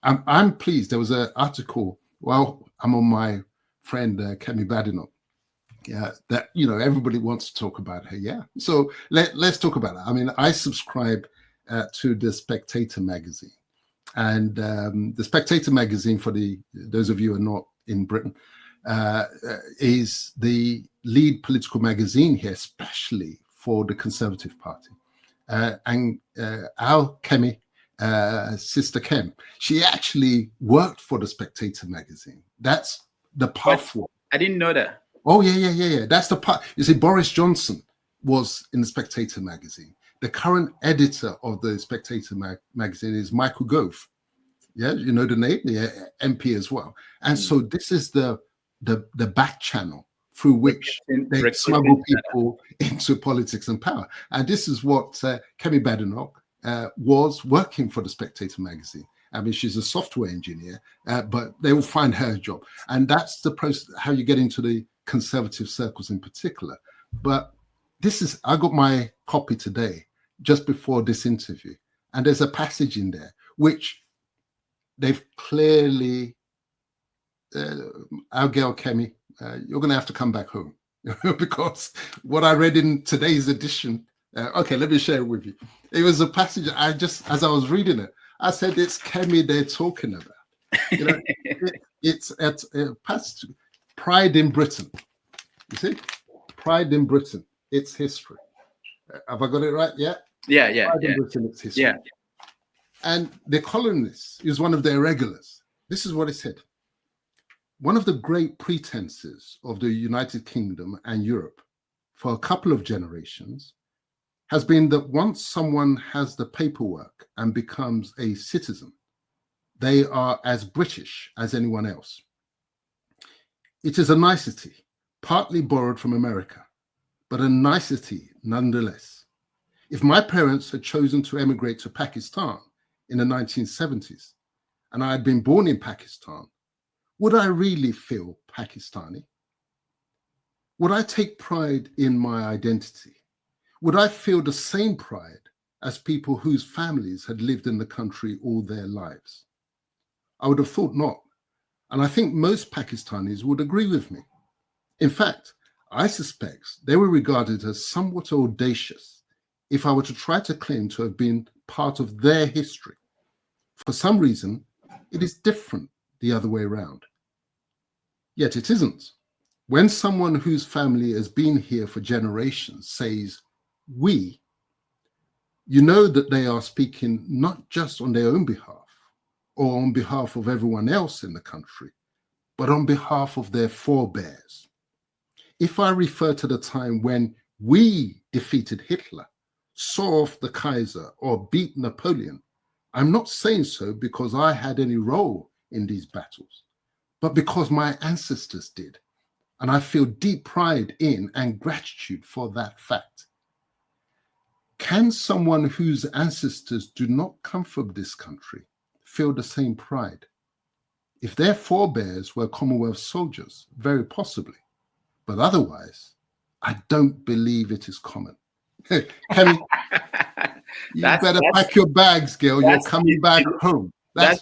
I'm pleased. There was an article. Well, I'm on my friend Kemi Badenoch. Yeah, that everybody wants to talk about her. Yeah, so let's talk about it. I mean, I subscribe to the Spectator magazine, and the Spectator magazine, for those of you who are not in Britain, is the lead political magazine here, especially for the Conservative Party. And our Kemi, sister Kem, she actually worked for the Spectator magazine. That's the pathway. I didn't know that. Oh, yeah. That's the part. You see, Boris Johnson was in the Spectator magazine. The current editor of the Spectator magazine is Michael Gove. Yeah, you know the name, the MP as well. And so this is the back channel through which they smuggle people into politics and power. And this is what Kemi Badenoch was working for the Spectator magazine. I mean, she's a software engineer, but they will find her a job. And that's the process, how you get into the conservative circles in particular. But I got my copy today, just before this interview. And there's a passage in there, which they've clearly, our girl Kemi, you're going to have to come back home. Because what I read in today's edition, okay, let me share it with you. It was a passage as I was reading it, I said, it's Kemi they're talking about. It's at past Pride in Britain. You see? Pride in Britain, its history. Have I got it right? Yeah? Yeah. Pride in Britain, its history. Yeah. And the colonists is one of their regulars. This is what it said. One of the great pretenses of the United Kingdom and Europe for a couple of generations has been that once someone has the paperwork and becomes a citizen, they are as British as anyone else. It is a nicety, partly borrowed from America, but a nicety nonetheless. If my parents had chosen to emigrate to Pakistan in the 1970s, and I had been born in Pakistan, would I really feel Pakistani? Would I take pride in my identity? Would I feel the same pride as people whose families had lived in the country all their lives? I would have thought not. And I think most Pakistanis would agree with me. In fact, I suspect they were regarded as somewhat audacious if I were to try to claim to have been part of their history. For some reason, it is different the other way around. Yet it isn't. When someone whose family has been here for generations says, we, you know that they are speaking not just on their own behalf or on behalf of everyone else in the country, but on behalf of their forebears. If I refer to the time when we defeated Hitler, saw off the Kaiser, or beat Napoleon, I'm not saying so because I had any role in these battles, but because my ancestors did. And I feel deep pride in and gratitude for that fact. Can someone whose ancestors do not come from this country feel the same pride? If their forebears were Commonwealth soldiers, very possibly. But otherwise, I don't believe it is common. Kemi, you better pack your bags, girl. You're coming back home. That's